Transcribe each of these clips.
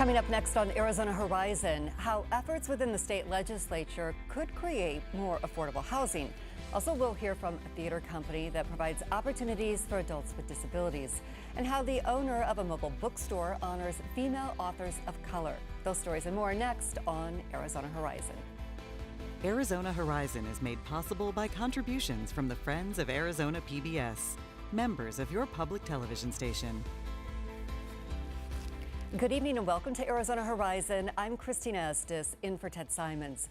Coming up next on Arizona Horizon, how efforts within the state legislature could create more affordable housing. Also, we'll hear from a theater company that provides opportunities for adults with disabilities, and how the owner of a mobile bookstore honors female authors of color. Those stories and more next on Arizona Horizon. Arizona Horizon is made possible by contributions from the Friends of Arizona PBS, members of your public television station. Good evening and welcome to Arizona Horizon. I'm Christina Estes, in for Ted Simons.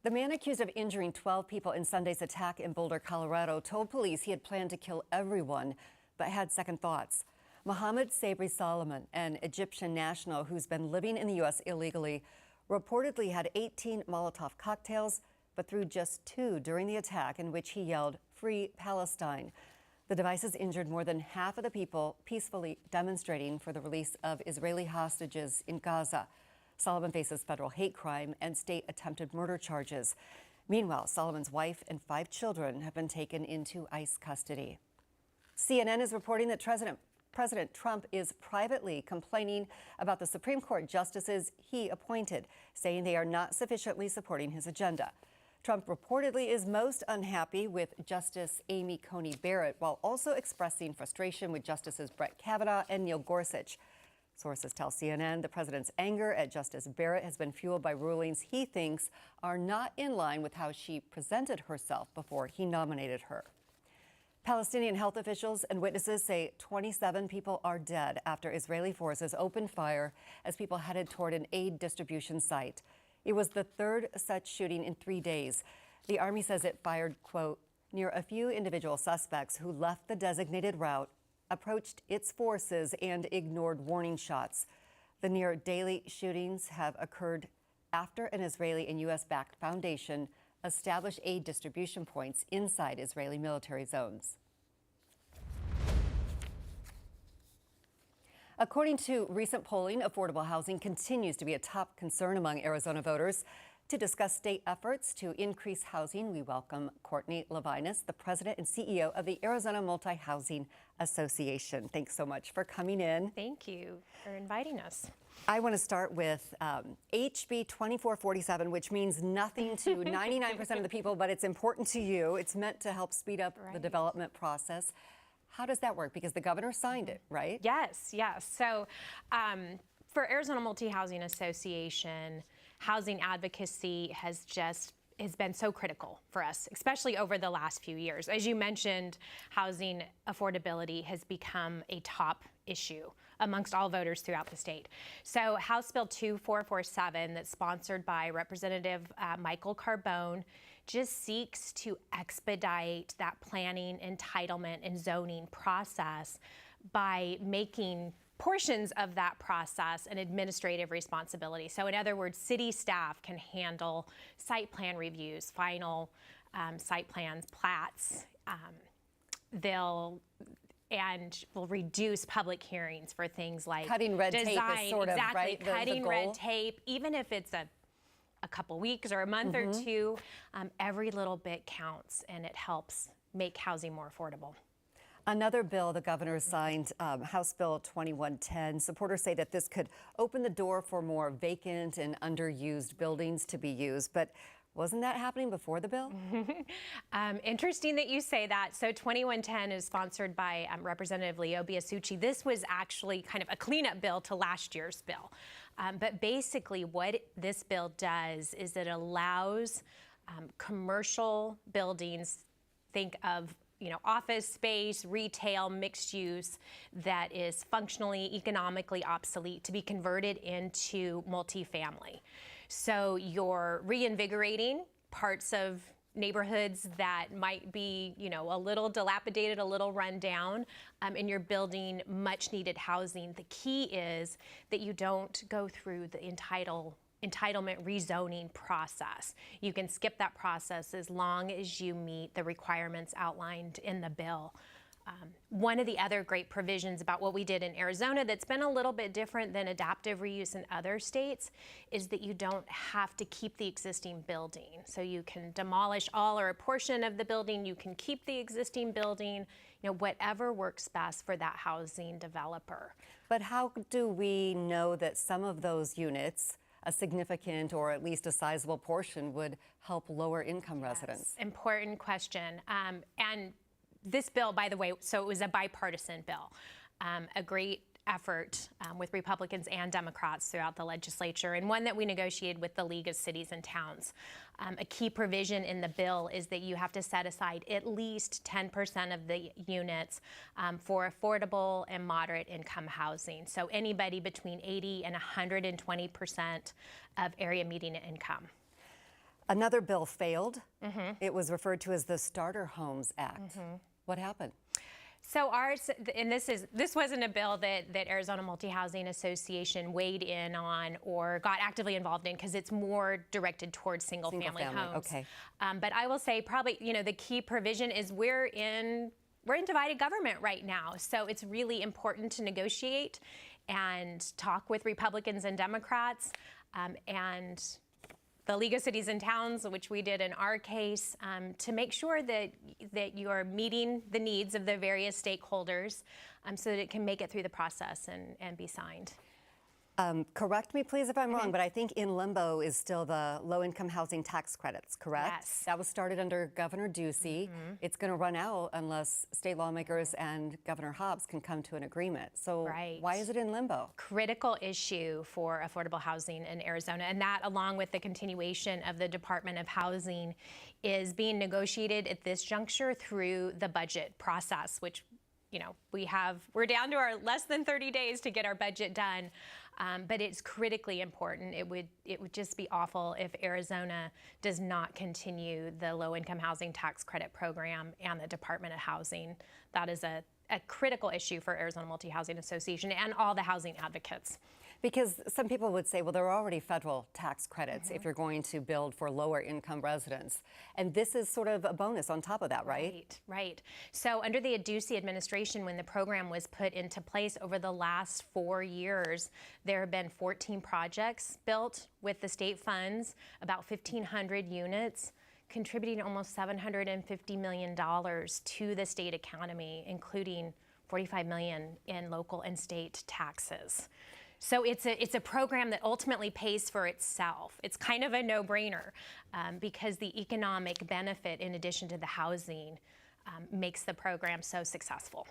The man accused of injuring 12 people in Sunday's attack in Boulder, Colorado, told police he had planned to kill everyone, but had second thoughts. Mohammed Sabri Solomon, an Egyptian national who's been living in the U.S. illegally, reportedly had 18 Molotov cocktails, but threw just 2 during the attack, in which he yelled, "Free Palestine." The devices injured more than half of the people peacefully demonstrating for the release of Israeli hostages in Gaza. Solomon faces federal hate crime and state attempted murder charges. Meanwhile, Solomon's wife and 5 children have been taken into ICE custody. CNN is reporting that President Trump is privately complaining about the Supreme Court justices he appointed, saying they are not sufficiently supporting his agenda. Trump reportedly is most unhappy with Justice Amy Coney Barrett, while also expressing frustration with Justices Brett Kavanaugh and Neil Gorsuch. Sources tell CNN the president's anger at Justice Barrett has been fueled by rulings he thinks are not in line with how she presented herself before he nominated her. Palestinian health officials and witnesses say 27 people are dead after Israeli forces opened fire as people headed toward an aid distribution site. It was the 3rd such shooting in 3 days. The Army says it fired, quote, near a few individual suspects who left the designated route, approached its forces, and ignored warning shots. The near daily shootings have occurred after an Israeli and U.S.-backed foundation established aid distribution points inside Israeli military zones. According to recent polling, affordable housing continues to be a top concern among Arizona voters. To discuss state efforts to increase housing, we welcome Courtney Levinas, the president and CEO of the Arizona Multi-Housing Association. Thanks so much for coming in. Thank you for inviting us. I want to start with HB 2447, which means nothing to 99% of the people, but it's important to you. It's meant to help speed up the development process. How does that work? Because the governor signed it, right? Yes. So for Arizona Multi-Housing Association, housing advocacy has been so critical for us, especially over the last few years. As you mentioned, housing affordability has become a top issue amongst all voters throughout the state. So House Bill 2447, that's sponsored by Representative Michael Carbone, just seeks to expedite that planning, entitlement, and zoning process by making portions of that process an administrative responsibility. So in other words, city staff can handle site plan reviews, final site plans, plats. Will reduce public hearings for things like cutting red design, tape is sort of, right? Cutting the red tape, even if it's a couple weeks or a month or two, every little bit counts, and it helps make housing more affordable. Another bill the governor signed, House Bill 2110. Supporters say that this could open the door for more vacant and underused buildings to be used. But wasn't that happening before the bill? Interesting that you say that. So 2110 is sponsored by Representative Leo Biasucci. This was actually kind of a cleanup bill to last year's bill. But basically what this bill does is it allows commercial buildings, think of office space, retail, mixed use that is functionally, economically obsolete, to be converted into multifamily. So you're reinvigorating parts of neighborhoods that might be, a little dilapidated, a little run down, and you're building much needed housing. The key is that you don't go through the entitlement rezoning process. You can skip that process as long as you meet the requirements outlined in the bill. One of the other great provisions about what we did in Arizona that's been a little bit different than adaptive reuse in other states is that you don't have to keep the existing building. So you can demolish all or a portion of the building, you can keep the existing building, whatever works best for that housing developer. But how do we know that some of those units, a significant or at least a sizable portion, would help lower income residents? Important question. And this bill, by the way, so it was a bipartisan bill, a great effort with Republicans and Democrats throughout the legislature, and one that we negotiated with the League of Cities and Towns. A key provision in the bill is that you have to set aside at least 10% of the units for affordable and moderate income housing. So anybody between 80 and 120% of area median income. Another bill failed. It was referred to as the Starter Homes Act. What happened? So ours, and this wasn't a bill that Arizona Multi-Housing Association weighed in on or got actively involved in because it's more directed towards single-family homes. Okay. But I will say probably, the key provision is we're in divided government right now. So it's really important to negotiate and talk with Republicans and Democrats and the League of Cities and Towns, which we did in our case, to make sure that you are meeting the needs of the various stakeholders so that it can make it through the process and be signed. Correct me, please, if I'm wrong, but I think in limbo is still the low-income housing tax credits, correct? Yes. That was started under Governor Ducey. It's going to run out unless state lawmakers and Governor Hobbs can come to an agreement. So why is it in limbo? Critical issue for affordable housing in Arizona, and that, along with the continuation of the Department of Housing, is being negotiated at this juncture through the budget process, which we're down to our less than 30 days to get our budget done. But it's critically important. It would just be awful if Arizona does not continue the low-income housing tax credit program and the Department of Housing. That is a critical issue for Arizona Multi-Housing Association and all the housing advocates. Because some people would say, well, there are already federal tax credits if you're going to build for lower income residents. And this is sort of a bonus on top of that, right? Right. So under the Ducey administration, when the program was put into place over the last 4 years, there have been 14 projects built with the state funds, about 1,500 units, contributing almost $750 million to the state economy, including $45 million in local and state taxes. So it's a program that ultimately pays for itself. It's kind of a no-brainer because the economic benefit, in addition to the housing, makes the program so successful.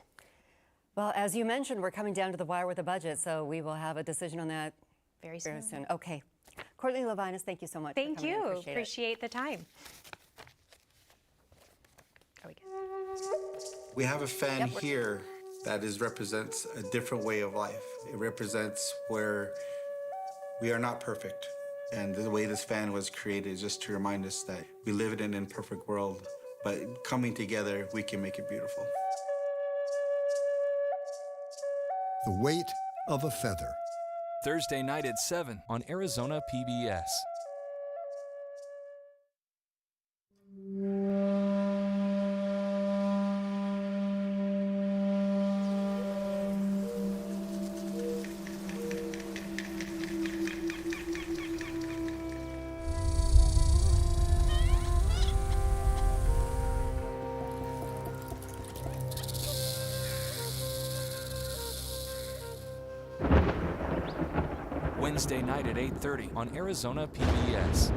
Well, as you mentioned, we're coming down to the wire with the budget, so we will have a decision on that very soon. Okay. Courtney Levinas, thank you so much. Thank for coming you. in. Appreciate the time. We have a fan here that represents a different way of life. It represents where we are not perfect. And the way this fan was created is just to remind us that we live in an imperfect world, but coming together, we can make it beautiful. The Weight of a Feather. Thursday night at 7 on Arizona PBS. Wednesday night at 8:30 on Arizona PBS.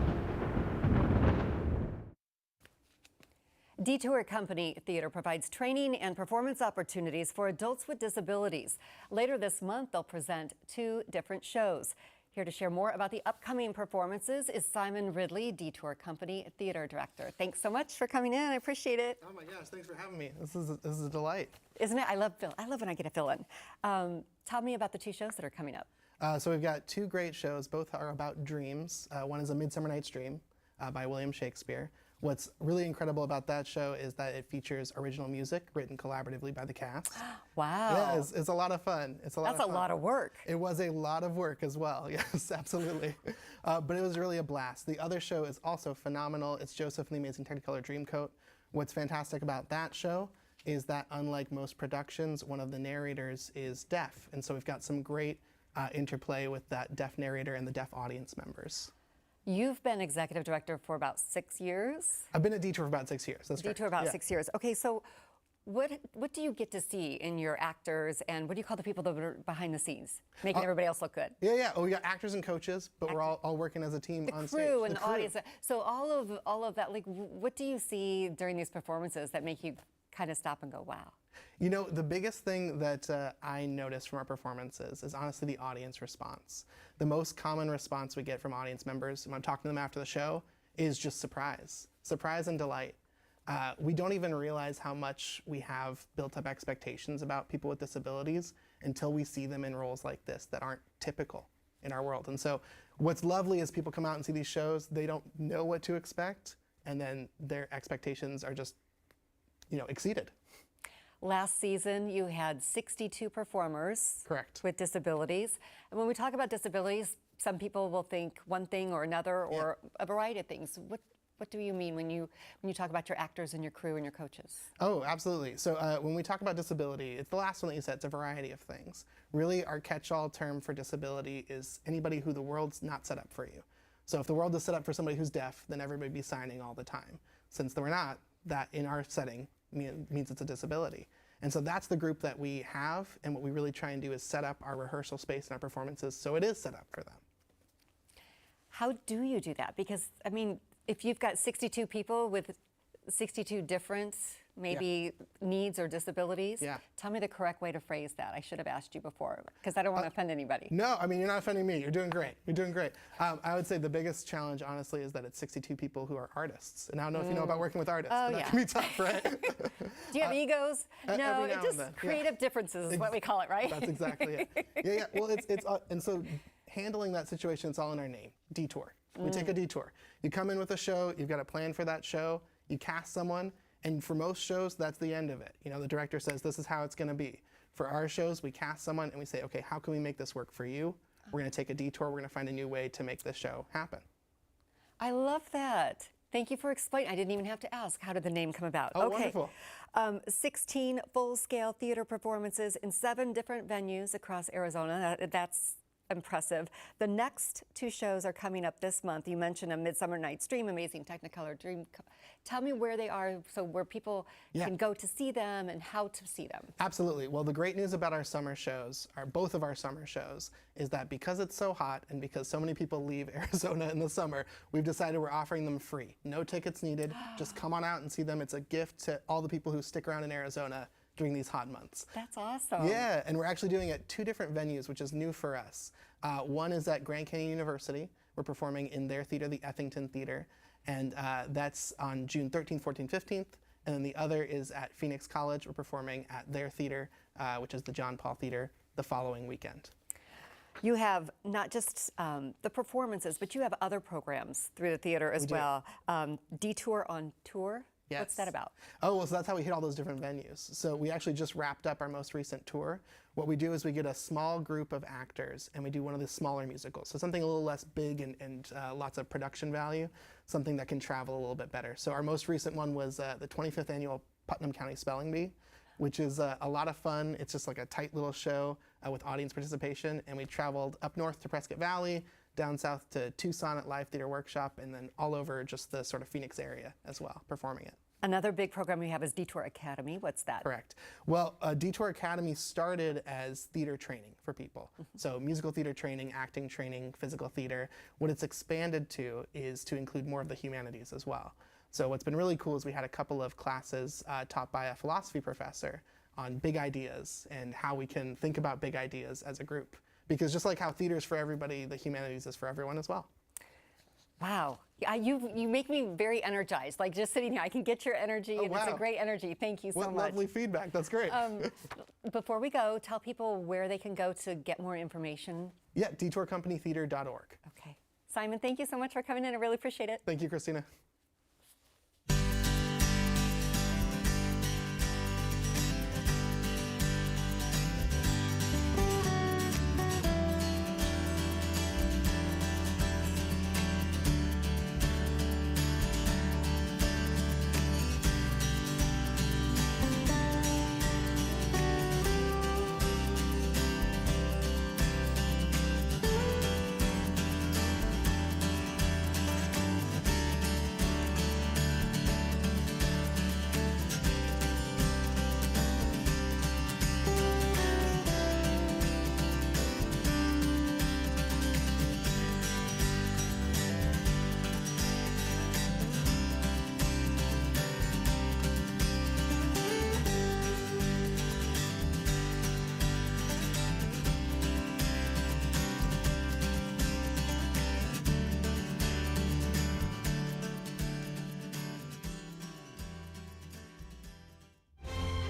Detour Company Theater provides training and performance opportunities for adults with disabilities. Later this month, they'll present 2 different shows. Here to share more about the upcoming performances is Simon Ridley, Detour Company Theater Director. Thanks so much for coming in. I appreciate it. Oh my gosh, thanks for having me. This is a delight. Isn't it? I love when I get a fill-in. Tell me about the 2 shows that are coming up. So we've got 2 great shows. Both are about dreams. One is A Midsummer Night's Dream by William Shakespeare. What's really incredible about that show is that it features original music written collaboratively by the cast. Wow. Yeah, it's a lot of fun. That's a lot of work. It was a lot of work as well. Yes, absolutely. But it was really a blast. The other show is also phenomenal. It's Joseph and the Amazing Technicolor Dreamcoat. What's fantastic about that show is that unlike most productions, one of the narrators is deaf. And so we've got some great interplay with that deaf narrator and the deaf audience members. You've been executive director for about 6 years? I've been at Detour for about 6 years. That's correct. Detour about Yeah. 6 years. Okay, so what do you get to see in your actors, and what do you call the people that are behind the scenes, making everybody else look good? Yeah. Oh, we got actors and coaches, but we're all working as a team The on crew stage. and the audience. So all of that, like, what do you see during these performances that make you kind of stop and go, wow? You know, the biggest thing that I notice from our performances is honestly the audience response. The most common response we get from audience members when I'm talking to them after the show is just surprise and delight. We don't even realize how much we have built up expectations about people with disabilities until we see them in roles like this that aren't typical in our world. And so what's lovely is people come out and see these shows, they don't know what to expect, and then their expectations are just, exceeded. Last season, you had 62 performers. Correct. With disabilities. And when we talk about disabilities, some people will think one thing or another, or a variety of things. What do you mean when you talk about your actors and your crew and your coaches? Oh, absolutely. So when we talk about disability, it's the last one that you said. It's a variety of things. Really, our catch-all term for disability is anybody who the world's not set up for you. So if the world is set up for somebody who's deaf, then everybody would be signing all the time. Since we're not, that in our setting means it's a disability. And so that's the group that we have, and what we really try and do is set up our rehearsal space and our performances so it is set up for them. How do you do that? Because, I mean, if you've got 62 people with 62 different, maybe needs or disabilities, tell me the correct way to phrase that. I should have asked you before, because I don't want to offend anybody. No, I mean, you're not offending me. You're doing great. You're doing great. I would say the biggest challenge, honestly, is that it's 62 people who are artists. And I don't know if you know about working with artists, but that can be tough, right? Do you have egos? No, it's just creative differences is what we call it, right? That's exactly it. Yeah. Well, and so handling that situation, it's all in our name, Detour. We take a detour. You come in with a show, you've got a plan for that show, you cast someone, and for most shows, that's the end of it. The director says, this is how it's gonna be. For our shows, we cast someone and we say, okay, how can we make this work for you? We're gonna take a detour, we're gonna find a new way to make this show happen. I love that. Thank you for explaining. I didn't even have to ask, how did the name come about? Oh, okay. Wonderful. 16 full-scale theater performances in 7 different venues across Arizona. That's impressive. The next 2 shows are coming up this month. You mentioned A Midsummer Night's Dream, Amazing Technicolor Dream. Tell me where they are, so where people can go to see them and how to see them. Absolutely. Well, the great news about our summer shows, both of our summer shows, is that because it's so hot and because so many people leave Arizona in the summer, we've decided we're offering them free. No tickets needed. Just come on out and see them. It's a gift to all the people who stick around in Arizona during these hot months. That's awesome. Yeah, and we're actually doing it at 2 different venues, which is new for us. One is at Grand Canyon University. We're performing in their theater, the Ethington Theater, and that's on June 13th, 14th, 15th. And then the other is at Phoenix College. We're performing at their theater, which is the John Paul Theater, the following weekend. You have not just the performances, but you have other programs through the theater as well. Detour on Tour. Yes. What's that about? Oh, well, so that's how we hit all those different venues. So we actually just wrapped up our most recent tour. What we do is we get a small group of actors and we do one of the smaller musicals. So something a little less big and lots of production value, something that can travel a little bit better. So our most recent one was the 25th annual Putnam County Spelling Bee, which is a lot of fun. It's just like a tight little show with audience participation. And we traveled up north to Prescott Valley, down south to Tucson at Live Theater Workshop, and then all over just the sort of Phoenix area as well, performing it. Another big program we have is Detour Academy. What's that? Correct. Well, Detour Academy started as theater training for people. So musical theater training, acting training, physical theater. What it's expanded to is to include more of the humanities as well. So what's been really cool is we had a couple of classes taught by a philosophy professor on big ideas and how we can think about big ideas as a group. Because just like how theater is for everybody, the humanities is for everyone as well. Wow. You make me very energized. Like just sitting here, I can get your energy, and it's a great energy. Thank you so much. What lovely feedback. That's great. Before we go, tell people where they can go to get more information. Yeah, detourcompanytheater.org. Okay. Simon, thank you so much for coming in. I really appreciate it. Thank you, Christina.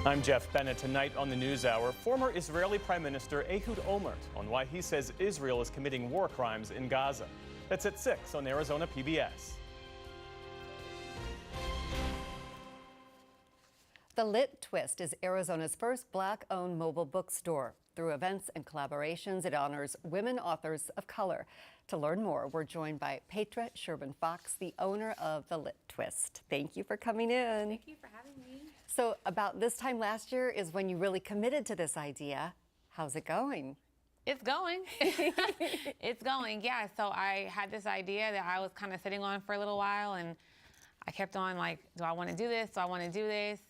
I'm Jeff Bennett. Tonight on the NewsHour, former Israeli Prime Minister Ehud Olmert on why he says Israel is committing war crimes in Gaza. That's at 6 on Arizona PBS. The Lit Twist is Arizona's first Black-owned mobile bookstore. Through events and collaborations, it honors women authors of color. To learn more, we're joined by Petra Sherman-Fox, the owner of The Lit Twist. Thank you for coming in. Thank you for having me. So about this time last year is when you really committed to this idea. How's it going? It's going. It's going, yeah. So I had this idea that I was kind of sitting on for a little while, and I kept on like, do I want to do this? Do I want to do this?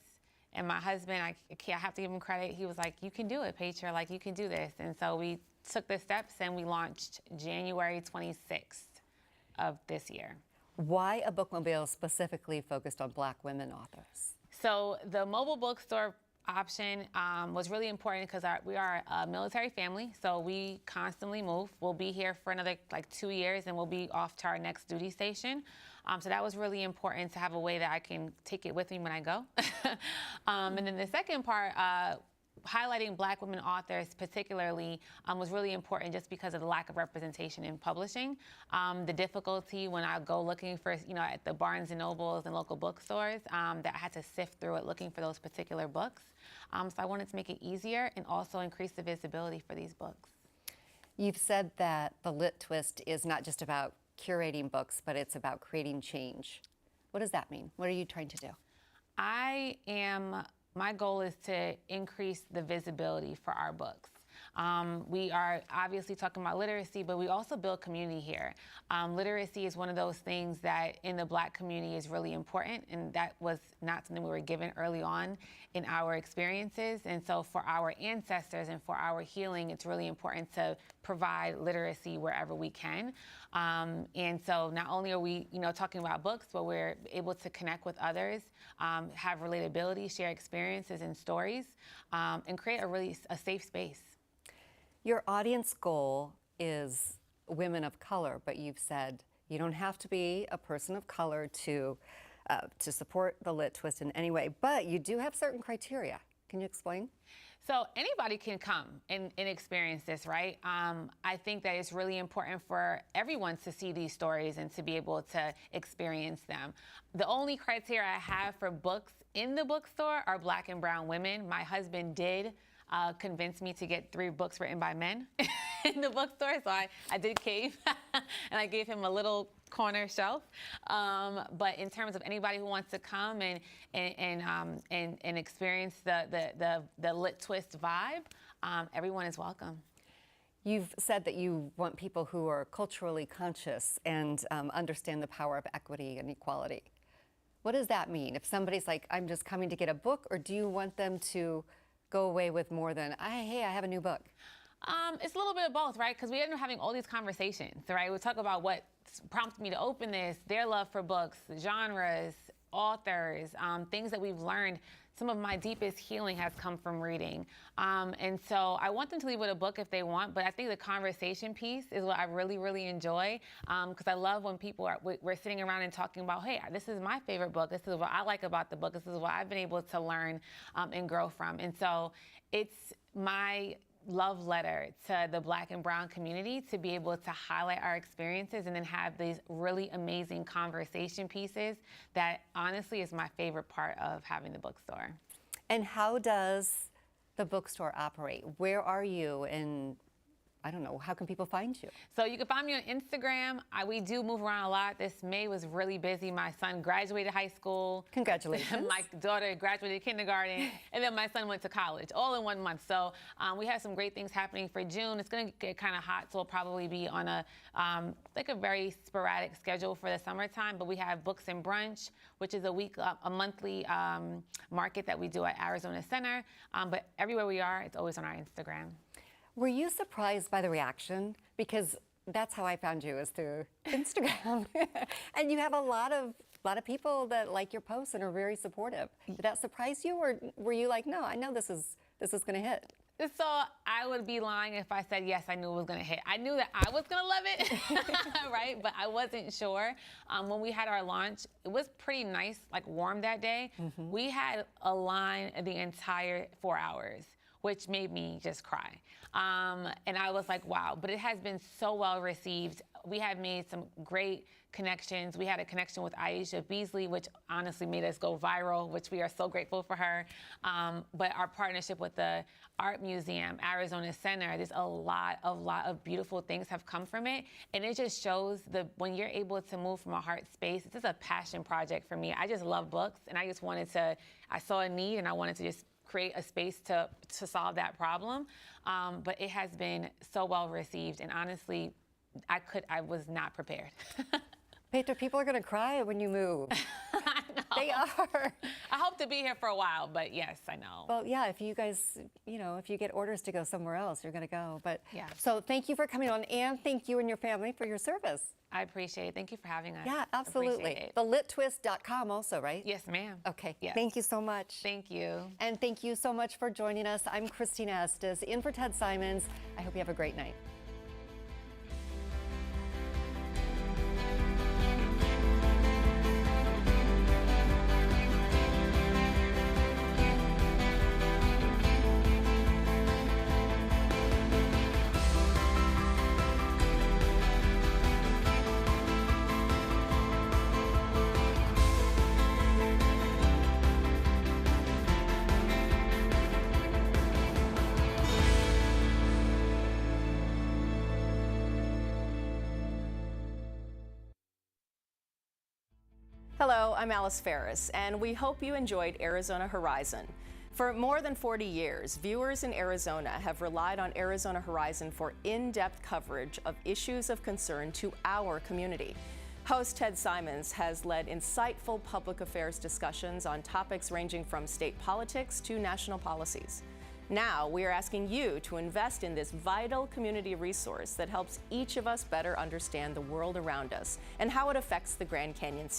And my husband, I have to give him credit. He was like, you can do it, Petra. Like, you can do this. And so we took the steps, and we launched January 26th of this year. Why a bookmobile specifically focused on Black women authors? So the mobile bookstore option was really important because we are a military family, so we constantly move. We'll be here for another like 2 years, and we'll be off to our next duty station. So that was really important to have a way that I can take it with me when I go. And then the second part, highlighting Black women authors particularly was really important just because of the lack of representation in publishing. The difficulty when I go looking for, at the Barnes and Nobles and local bookstores, that I had to sift through it looking for those particular books. So I wanted to make it easier and also increase the visibility for these books. You've said that the Lit Twist is not just about curating books, but it's about creating change. What does that mean? What are you trying to do? My goal is to increase the visibility for our books. We are obviously talking about literacy, but we also build community here. Literacy is one of those things that in the Black community is really important, and that was not something we were given early on in our experiences. And so for our ancestors and for our healing, it's really important to provide literacy wherever we can. And so not only are we, talking about books, but we're able to connect with others, have relatability, share experiences and stories, and create a safe space. Your audience goal is women of color, but you've said you don't have to be a person of color to support the Lit Twist in any way, but you do have certain criteria. Can you explain? So anybody can come and experience this, right? I think that it's really important for everyone to see these stories and to be able to experience them. The only criteria I have for books in the bookstore are Black and brown women. My husband did convinced me to get 3 books written by men in the bookstore, so I did cave, and I gave him a little corner shelf. But in terms of anybody who wants to come and experience the Lit Twist vibe, everyone is welcome. You've said that you want people who are culturally conscious and understand the power of equity and equality. What does that mean? If somebody's like, I'm just coming to get a book, or do you want them to go away with more than, hey, I have a new book? It's a little bit of both, right? Because we end up having all these conversations, right? We talk about what prompted me to open this, their love for books, genres, authors, things that we've learned. Some of my deepest healing has come from reading. And so I want them to leave with a book if they want, but I think the conversation piece is what I really, really enjoy, because I love when we're sitting around and talking about, hey, this is my favorite book, this is what I like about the book, this is what I've been able to learn and grow from. And so it's my love letter to the Black and brown community to be able to highlight our experiences and then have these really amazing conversation pieces that honestly is my favorite part of having the bookstore. And how does the bookstore operate? Where are you, and I don't know, how can people find you? So you can find me on Instagram. We do move around a lot. This May was really busy. My son graduated high school. Congratulations. My daughter graduated kindergarten, and then my son went to college, all in 1 month. So we have some great things happening for June. It's going to get kind of hot, so we'll probably be on a very sporadic schedule for the summertime. But we have Books and Brunch, which is a monthly market that we do at Arizona Center. But everywhere we are, it's always on our Instagram. Were you surprised by the reaction? Because that's how I found you, is through Instagram. And you have a lot of people that like your posts and are very supportive. Did that surprise you, or were you like, no, I know this is going to hit? So I would be lying if I said, yes, I knew it was going to hit. I knew that I was going to love it, right? But I wasn't sure. When we had our launch, it was pretty nice, like warm that day. We had a line the entire 4 hours, which made me just cry. And I was like, wow, but it has been so well received. We have made some great connections. We had a connection with Aisha Beasley, which honestly made us go viral, which we are so grateful for her. But our partnership with the Art Museum, Arizona Center, there's a lot of beautiful things have come from it. And it just shows when you're able to move from a heart space, this is a passion project for me. I just love books, and I saw a need, and I wanted to just create a space to solve that problem. But it has been so well received, and honestly, I was not prepared. Petra, people are going to cry when you move. I know. They are. I hope to be here for a while, but yes, I know. Well, yeah, if you guys, if you get orders to go somewhere else, you're going to go. But Yeah. So thank you for coming on, and thank you and your family for your service. I appreciate it. Thank you for having us. Yeah, Appreciate absolutely. it. TheLitTwist.com also, right? Yes, ma'am. Okay. Yes. Thank you so much. Thank you. And thank you so much for joining us. I'm Christina Estes, in for Ted Simons. I hope you have a great night. Hello, I'm Alice Ferris, and we hope you enjoyed Arizona Horizon. For more than 40 years, viewers in Arizona have relied on Arizona Horizon for in-depth coverage of issues of concern to our community. Host Ted Simons has led insightful public affairs discussions on topics ranging from state politics to national policies. Now, we are asking you to invest in this vital community resource that helps each of us better understand the world around us and how it affects the Grand Canyon State.